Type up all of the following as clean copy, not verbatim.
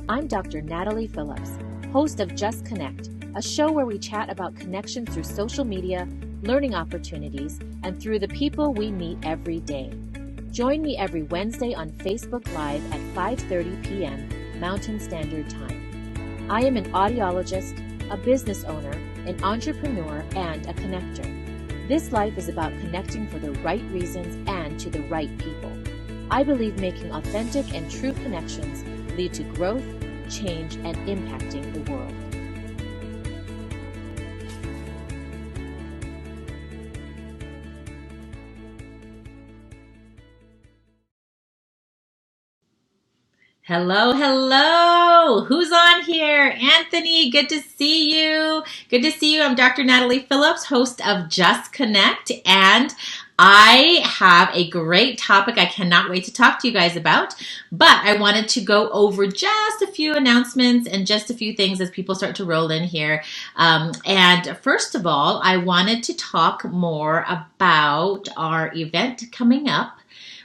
I'm Dr. Natalie Phillips, host of Just Connect, a show where we chat about connections through social media, learning opportunities, and through the people we meet every day. Join me every Wednesday on Facebook Live at 5:30 p.m. Mountain Standard Time. I am an audiologist, a business owner, an entrepreneur, and a connector. This life is about connecting for the right reasons and to the right people. I believe making authentic and true connections lead to growth, change, and impacting the world. Hello. Who's on here? Anthony, good to see you. Good to see you. I'm Dr. Natalie Phillips, host of Just Connect, and I have a great topic I cannot wait to talk to you guys about, but I wanted to go over just a few announcements and just a few things as people start to roll in here. And first of all, I wanted to talk more about our event coming up,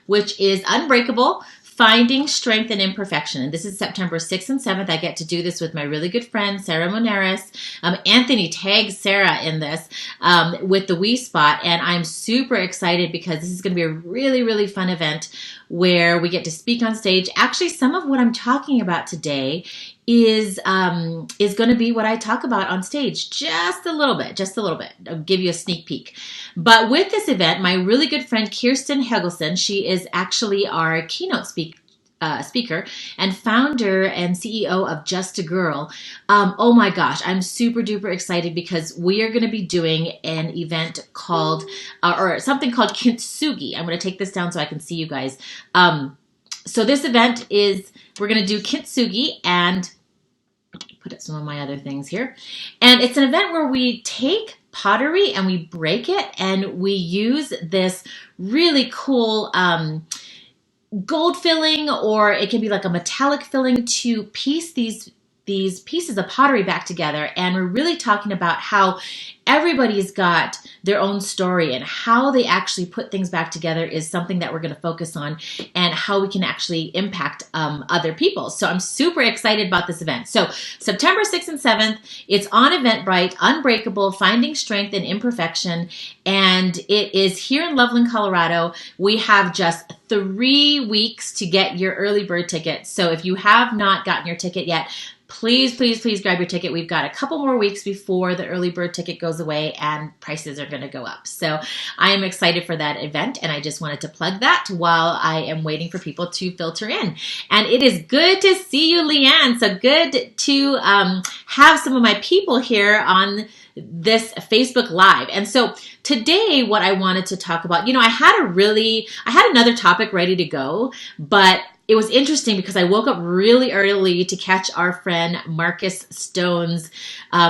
which is Unbreakable, Finding Strength in Imperfection. And this is September 6th and 7th. I get to do this with my really good friend, Sarah Monaris. Anthony tags Sarah in this with the We Spot. And I'm super excited because this is going to be a really, really fun event where we get to speak on stage. Actually, some of what I'm talking about today is going to be what I talk about on stage, just a little bit. I'll give you a sneak peek. But with this event, my really good friend Kirsten Helgelson, she is actually our keynote speaker and founder and CEO of Just a Girl. Oh my gosh, I'm super duper excited because we are going to be doing an event called, or something called Kintsugi. I'm going to take this down so I can see you guys. So this event is, we're going to do Kintsugi, and put up some of my other things here. And it's an event where we take pottery and we break it, and we use this really cool gold filling, or it can be like a metallic filling, to piece these pieces of pottery back together. And we're really talking about how everybody's got their own story, and how they actually put things back together is something that we're going to focus on, and how we can actually impact other people. So I'm super excited about this event. So September 6th and 7th, it's on Eventbrite, Unbreakable, Finding Strength in Imperfection, and it is here in Loveland, Colorado. We have just 3 weeks to get your early bird ticket. So if you have not gotten your ticket yet, please grab your ticket. We've got a couple more weeks before the early bird ticket goes away and prices are going to go up. So I am excited for that event, and I just wanted to plug that while I am waiting for people to filter in. And it is good to see you, Leanne. So good to have some of my people here on this Facebook Live. And so today what I wanted to talk about, I had another topic ready to go, but it was interesting because I woke up really early to catch our friend Marcus Stone's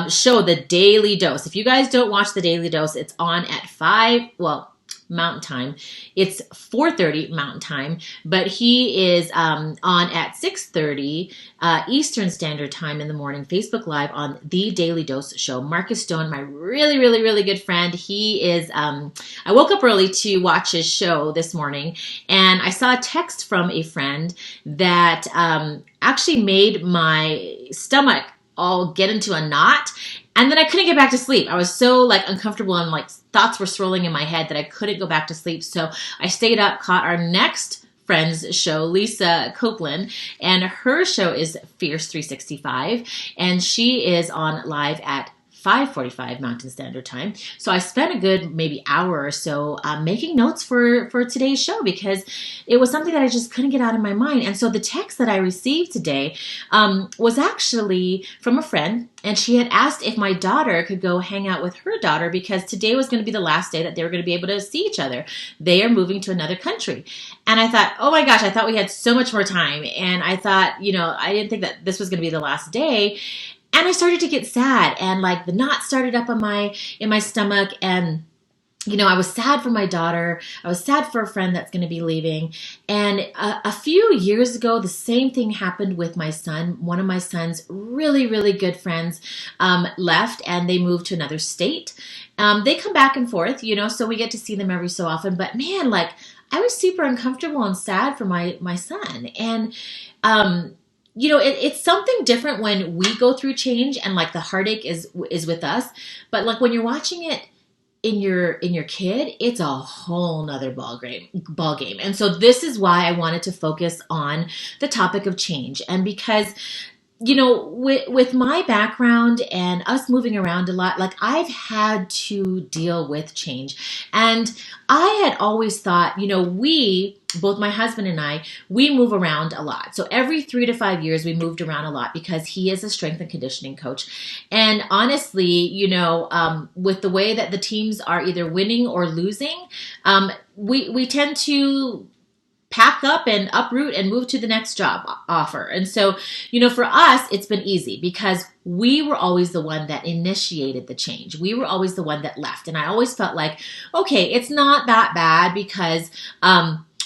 show, The Daily Dose. If you guys don't watch The Daily Dose, it's on at Mountain Time. It's 4:30 Mountain Time, but he is on at 6:30 Eastern Standard Time in the morning, Facebook Live on The Daily Dose show. Marcus Stone, my really, really, really good friend. He is, I woke up early to watch his show this morning, and I saw a text from a friend that actually made my stomach all get into a knot. And then I couldn't get back to sleep. I was so uncomfortable, and thoughts were swirling in my head that I couldn't go back to sleep. So I stayed up, caught our next friend's show, Lisa Copeland, and her show is Fierce 365, and she is on live at 5:45 Mountain Standard Time. So I spent a good maybe hour or so making notes for today's show, because it was something that I just couldn't get out of my mind. And so the text that I received today was actually from a friend, and she had asked if my daughter could go hang out with her daughter, because today was going to be the last day that they were going to be able to see each other. They are moving to another country. And I thought, oh my gosh, I thought we had so much more time. And I thought, I didn't think that this was going to be the last day. And I started to get sad, and the knot started up in my stomach, and I was sad for my daughter. I was sad for a friend that's going to be leaving. And a few years ago, the same thing happened with my son. One of my son's really, really good friends left, and they moved to another state. They come back and forth, so we get to see them every so often. But man, I was super uncomfortable and sad for my son. And it's something different when we go through change and like the heartache is with us. But like when you're watching it in your kid, it's a whole nother ball game. And so this is why I wanted to focus on the topic of change. And because with my background and us moving around a lot, like I've had to deal with change. And I had always thought, both my husband and I, we move around a lot. So every 3 to 5 years, we moved around a lot because he is a strength and conditioning coach. And honestly, with the way that the teams are either winning or losing, we tend to pack up and uproot and move to the next job offer. And so, for us, it's been easy because we were always the one that initiated the change. We were always the one that left. And I always felt like, okay, it's not that bad because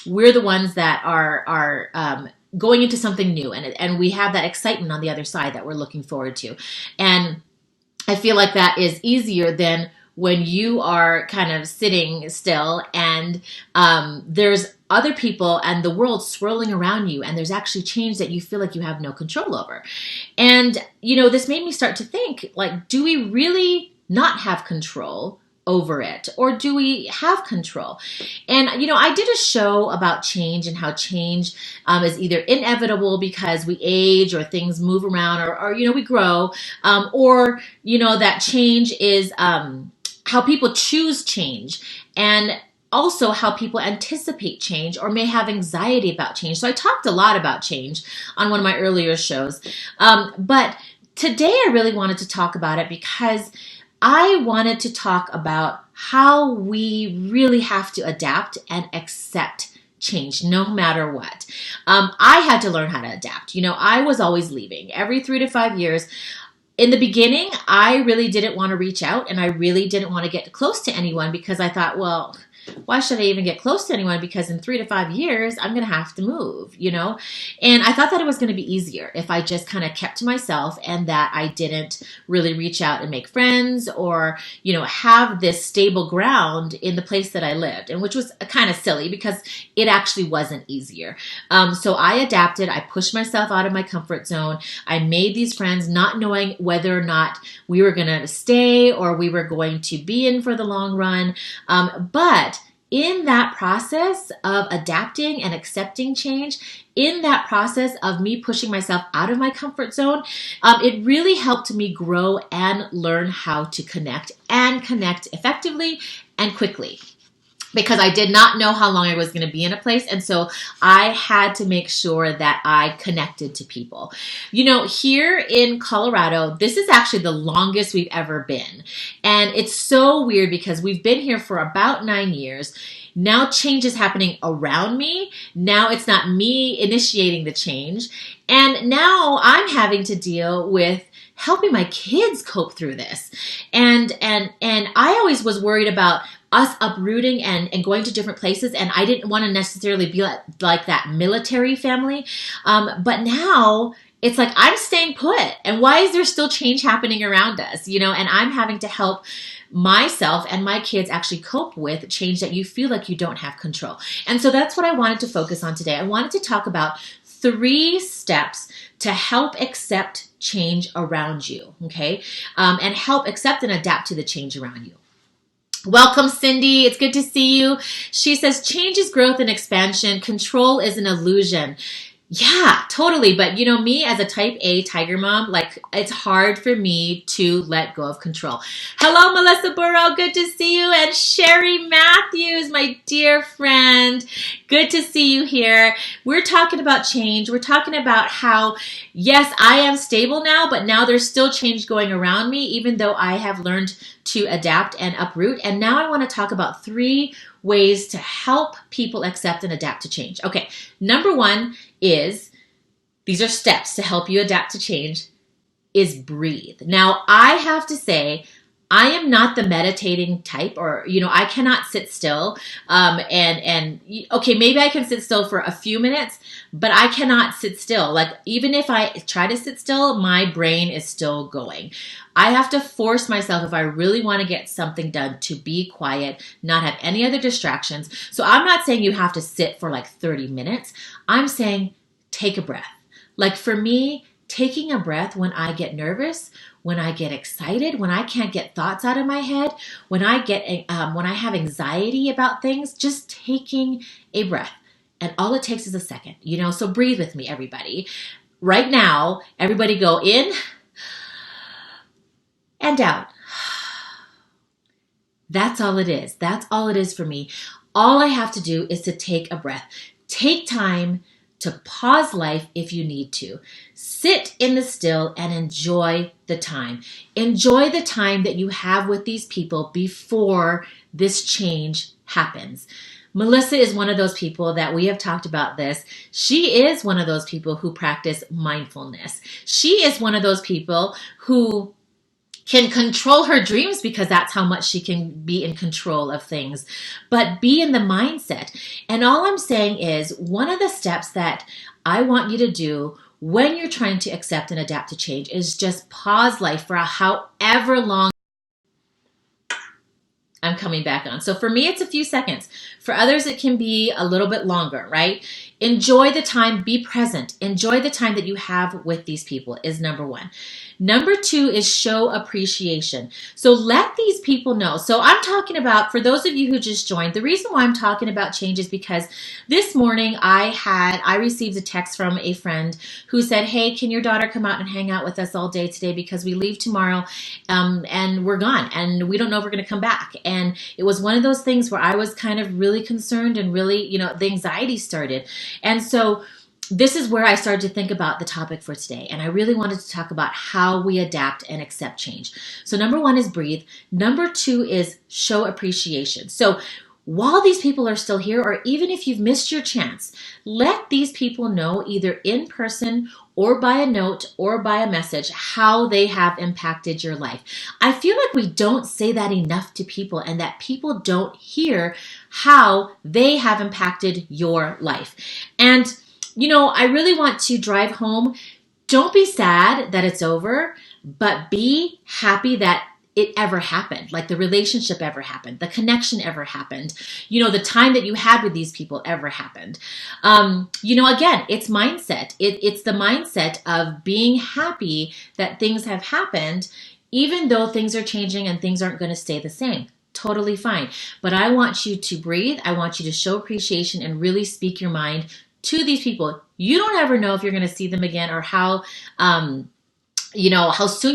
we're the ones that are going into something new. And we have that excitement on the other side that we're looking forward to. And I feel like that is easier than when you are kind of sitting still and there's other people and the world swirling around you, and there's actually change that you feel like you have no control over. And, this made me start to think, like, do we really not have control over it, or do we have control? And I did a show about change and how change is either inevitable because we age or things move around or we grow, or that change is how people choose change, and also how people anticipate change or may have anxiety about change. So I talked a lot about change on one of my earlier shows, but today I really wanted to talk about it because I wanted to talk about how we really have to adapt and accept change no matter what. I had to learn how to adapt. I was always leaving every 3 to 5 years. In the beginning, I really didn't want to reach out and I really didn't want to get close to anyone because I thought, well, why should I even get close to anyone? Because in 3 to 5 years, I'm going to have to move, And I thought that it was going to be easier if I just kind of kept to myself and that I didn't really reach out and make friends or, have this stable ground in the place that I lived, and which was kind of silly because it actually wasn't easier. So I adapted. I pushed myself out of my comfort zone. I made these friends not knowing whether or not we were going to stay or we were going to be in for the long run. But in that process of adapting and accepting change, in that process of me pushing myself out of my comfort zone, it really helped me grow and learn how to connect effectively and quickly. Because I did not know how long I was going to be in a place. And so I had to make sure that I connected to people. Here in Colorado, this is actually the longest we've ever been. And it's so weird because we've been here for about 9 years. Now change is happening around me. Now it's not me initiating the change. And now I'm having to deal with helping my kids cope through this. And I always was worried about us uprooting and going to different places. And I didn't want to necessarily be like that military family. But now it's like I'm staying put. And why is there still change happening around us? And I'm having to help myself and my kids actually cope with change that you feel like you don't have control. And so that's what I wanted to focus on today. I wanted to talk about 3 steps to help accept change around you, okay? And help accept and adapt to the change around you. Welcome, Cindy. It's good to see you. She says, change is growth and expansion. Control is an illusion. Yeah, totally. But me as a type A tiger mom, like it's hard for me to let go of control. Hello, Melissa Burrow. Good to see you. And Sherry Matthews, my dear friend. Good to see you here. We're talking about change. We're talking about how, yes, I am stable now, but now there's still change going around me, even though I have learned to adapt and uproot. And now I want to talk about 3 ways to help people accept and adapt to change. Okay, number 1 is, these are steps to help you adapt to change, is breathe. Now, I have to say, I am not the meditating type, or, I cannot sit still. Okay, maybe I can sit still for a few minutes, but I cannot sit still. Like, even if I try to sit still, my brain is still going. I have to force myself, if I really want to get something done, to be quiet, not have any other distractions. So I'm not saying you have to sit for like 30 minutes. I'm saying take a breath. Like for me, taking a breath when I get nervous, when I get excited, when I can't get thoughts out of my head, when when I have anxiety about things, just taking a breath. And all it takes is a second, so breathe with me, everybody. Right now, everybody go in and out. That's all it is. That's all it is for me. All I have to do is to take a breath. Take time to pause life if you need to. Sit in the still and enjoy the time. Enjoy the time that you have with these people before this change happens. Melissa is one of those people that we have talked about this. She is one of those people who practice mindfulness. She is one of those people who can control her dreams because that's how much she can be in control of things, but be in the mindset. And all I'm saying is one of the steps that I want you to do when you're trying to accept and adapt to change is just pause life for however long. I'm coming back on. So for me, it's a few seconds. For others, it can be a little bit longer, right? Enjoy the time, be present. Enjoy the time that you have with these people is number one. Number two is show appreciation. So let these people know. So I'm talking about, for those of you who just joined, the reason why I'm talking about change is because this morning I received a text from a friend who said, hey, can your daughter come out and hang out with us all day today because we leave tomorrow and we're gone and we don't know if we're going to come back. And it was one of those things where I was kind of really concerned and really, the anxiety started. And so this is where I started to think about the topic for today. And I really wanted to talk about how we adapt and accept change. So number one is breathe. Number two is show appreciation. So while these people are still here, or even if you've missed your chance, let these people know either in person or by a note or by a message how they have impacted your life. I feel like we don't say that enough to people and that people don't hear how they have impacted your life. And I really want to drive home. Don't be sad that it's over, but be happy that it ever happened, like the relationship ever happened, the connection ever happened, the time that you had with these people ever happened. Again, it's mindset. It's the mindset of being happy that things have happened, even though things are changing and things aren't going to stay the same. Totally fine. But I want you to breathe. I want you to show appreciation and really speak your mind to these people. You don't ever know if you're going to see them again or how soon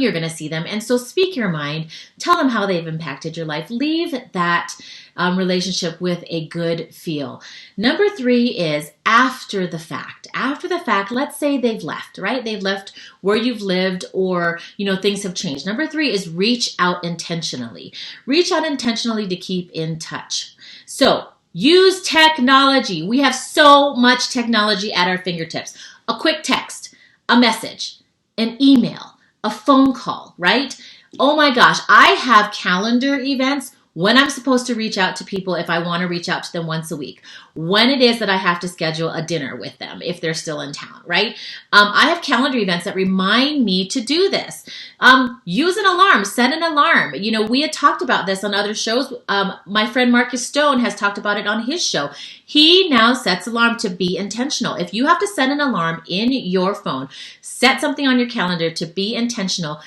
you're going to see them. And so speak your mind, tell them how they've impacted your life. Leave that relationship with a good feel. Number three is after the fact. After the fact, let's say they've left, right? They've left where you've lived or, things have changed. Number three is reach out intentionally. Reach out intentionally to keep in touch. So use technology. We have so much technology at our fingertips. A quick text, a message, an email, a phone call, right? Oh my gosh, I have calendar events when I'm supposed to reach out to people if I want to reach out to them once a week, when it is that I have to schedule a dinner with them if they're still in town, right? I have calendar events that remind me to do this. Use an alarm, set an alarm. We had talked about this on other shows. My friend Marcus Stone has talked about it on his show. He now sets alarm to be intentional. If you have to set an alarm in your phone, set something on your calendar to be intentional.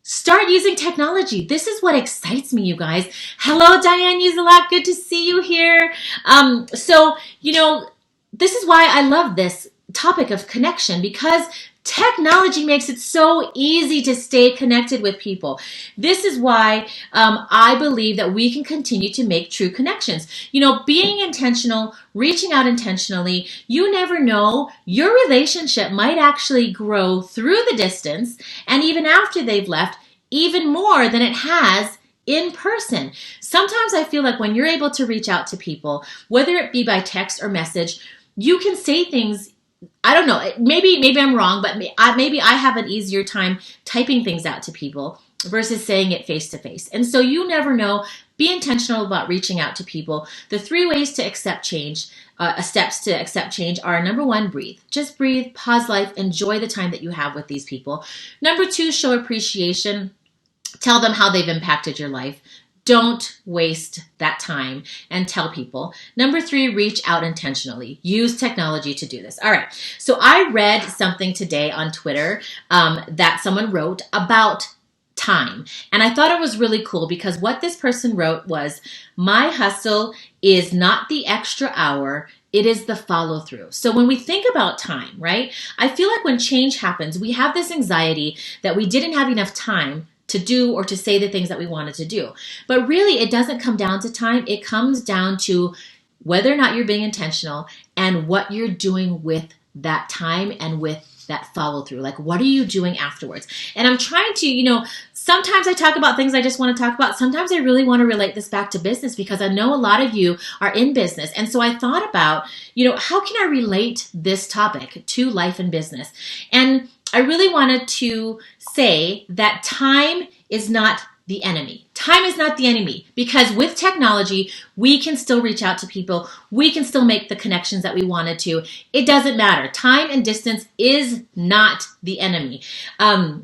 Start using technology. This is what excites me, you guys. Hello, Diane Uzelak. Good to see you here. This is why I love this topic of connection, because technology makes it so easy to stay connected with people. This is why I believe that we can continue to make true connections. Being intentional, reaching out intentionally, you never know, your relationship might actually grow through the distance and even after they've left, even more than it has in person. Sometimes I feel like when you're able to reach out to people, whether it be by text or message, you can say things. I don't know, maybe I'm wrong, but maybe I have an easier time typing things out to people versus saying it face to face. And so you never know. Be intentional about reaching out to people. The 3 ways to accept change, steps to accept change are: number 1, breathe. Just breathe, pause life, enjoy the time that you have with these people. Number 2, show appreciation. Tell them how they've impacted your life. don't waste that time and tell people. Number 3, reach out intentionally. Use technology to do this. All right. So I read something today on Twitter that someone wrote about time. And I thought it was really cool because what this person wrote was, my hustle is not the extra hour, it is the follow through. So when we think about time, right? I feel like when change happens, we have this anxiety that we didn't have enough time to do or to say the things that we wanted to do. But really, it doesn't come down to time. It comes down to whether or not you're being intentional and what you're doing with that time and with that follow through. Like, what are you doing afterwards? And I'm trying to, sometimes I talk about things I just want to talk about. Sometimes I really want to relate this back to business because I know a lot of you are in business. And so I thought about, how can I relate this topic to life and business? And I really wanted to say that time is not the enemy. Time is not the enemy because with technology, we can still reach out to people. We can still make the connections that we wanted to. It doesn't matter. Time and distance is not the enemy. I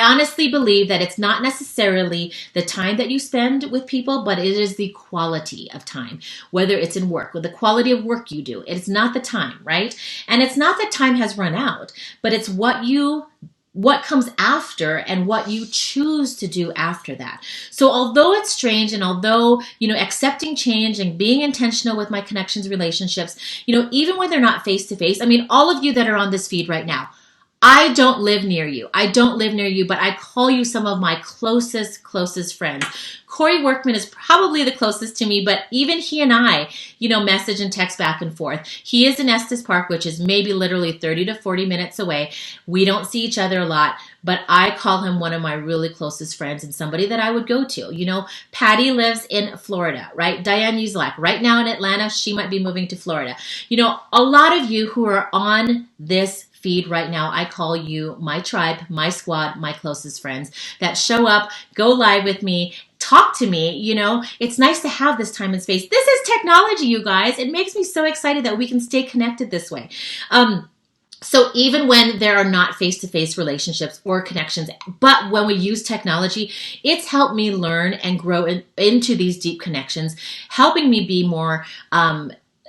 honestly believe that it's not necessarily the time that you spend with people, but it is the quality of time, whether it's in work or the quality of work you do. It's not the time, right? And it's not that time has run out, but it's what comes after and what you choose to do after that. So although it's strange and although, accepting change and being intentional with my connections, relationships, even when they're not face to face, all of you that are on this feed right now, I don't live near you. But I call you some of my closest friends. Corey Workman is probably the closest to me, but even he and I, message and text back and forth. He is in Estes Park, which is maybe literally 30 to 40 minutes away. We don't see each other a lot, but I call him one of my really closest friends and somebody that I would go to. Patty lives in Florida, right? Diane Uzelac, right now in Atlanta, she might be moving to Florida. A lot of you who are on this feed right now, I call you my tribe, my squad, my closest friends that show up, go live with me, talk to me. It's nice to have this time and space. This is technology, you guys. It makes me so excited that we can stay connected this way. So even when there are not face-to-face relationships or connections, but when we use technology, it's helped me learn and grow into these deep connections, helping me be more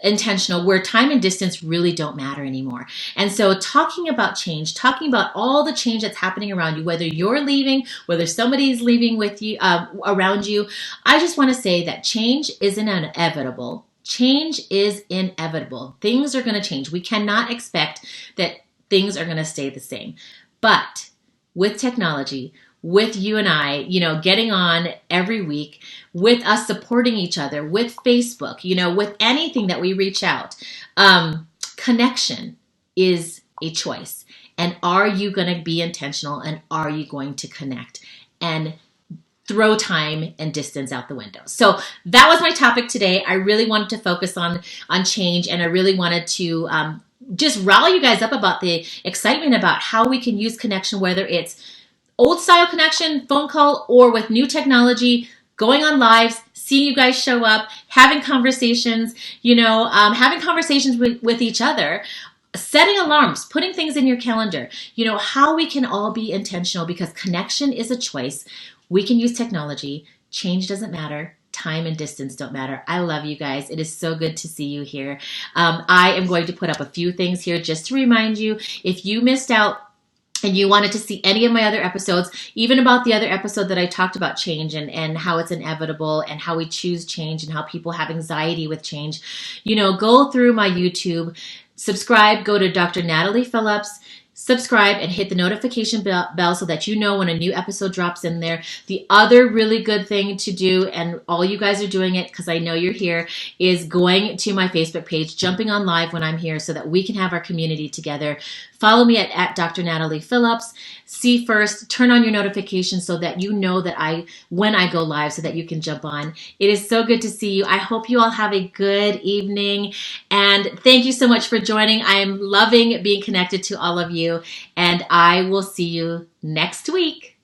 intentional, where time and distance really don't matter anymore. And so talking about change, talking about all the change that's happening around you, whether you're leaving, whether somebody's leaving with you, around you, I just want to say that change is inevitable. Change is inevitable. Things are going to change. We cannot expect that things are going to stay the same. But with technology, with you and I, getting on every week, with us supporting each other, with Facebook, with anything that we reach out, connection is a choice. And are you going to be intentional and are you going to connect and throw time and distance out the window? So that was my topic today. I really wanted to focus on change, and I really wanted to just rally you guys up about the excitement about how we can use connection, whether it's old style connection, phone call, or with new technology, going on lives, seeing you guys show up, having conversations, having conversations with each other, setting alarms, putting things in your calendar, how we can all be intentional because connection is a choice. We can use technology. Change doesn't matter. Time and distance don't matter. I love you guys. It is so good to see you here. I am going to put up a few things here just to remind you, if you missed out and you wanted to see any of my other episodes, even about the other episode that I talked about change and how it's inevitable and how we choose change and how people have anxiety with change, go through my YouTube, subscribe, go to Dr. Natalie Phillips, subscribe and hit the notification bell so that you know when a new episode drops in there. The other really good thing to do, and all you guys are doing it because I know you're here, is going to my Facebook page, jumping on live when I'm here so that we can have our community together. Follow me at Dr. Natalie Phillips. See first, turn on your notifications so that you know that when I go live so that you can jump on. It is so good to see you. I hope you all have a good evening. And thank you so much for joining. I am loving being connected to all of you. And I will see you next week.